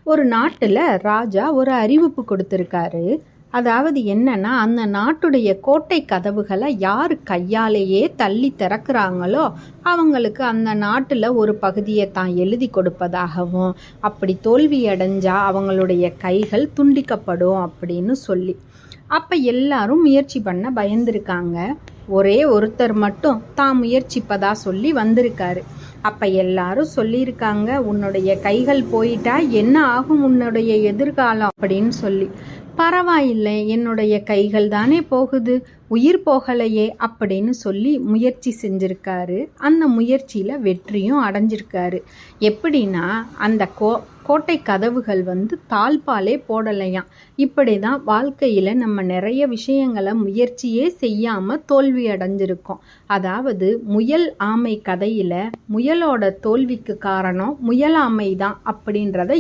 ஒரு நாட்டில் ராஜா ஒரு அறிவிப்பு கொடுத்துருக்காரு. அதாவது என்னன்னா, அந்த நாட்டுடைய கோட்டை கதவுகளை யார் கையாலேயே தள்ளி திறக்கிறாங்களோ அவங்களுக்கு அந்த நாட்டில் ஒரு பகுதியை தான் எழுதி கொடுப்பதாகவும், அப்படி தோல்வி அடைஞ்சா அவங்களுடைய கைகள் துண்டிக்கப்படும் அப்படின்னு சொல்லி. அப்போ எல்லாரும் முயற்சி பண்ண பயந்துருக்காங்க. ஒரே ஒருத்தர் மட்டும் தான் முயற்சிப்பதா சொல்லி வந்திருக்காரு. அப்போ எல்லாரும் சொல்லியிருக்காங்க, உன்னுடைய கைகள் போயிட்டா என்ன ஆகும் உன்னுடைய எதிர்காலம் அப்படின்னு சொல்லி. பரவாயில்லை, என்னுடைய கைகள் தானே போகுது, உயிர் போகலையே அப்படின்னு சொல்லி முயற்சி செஞ்சுருக்காரு. அந்த முயற்சியில் வெற்றியும் அடைஞ்சிருக்காரு. எப்படின்னா, அந்த கோட்டை கதவுகள் தாழ்பாலே போடலையாம். இப்படி தான் வாழ்க்கையில் நம்ம நிறைய விஷயங்களை முயற்சியே செய்யாமல் தோல்வி அடைஞ்சிருக்கோம். அதாவது முயல் ஆமை கதையில் முயலோட தோல்விக்கு காரணம் முயலாமை தான் அப்படின்றத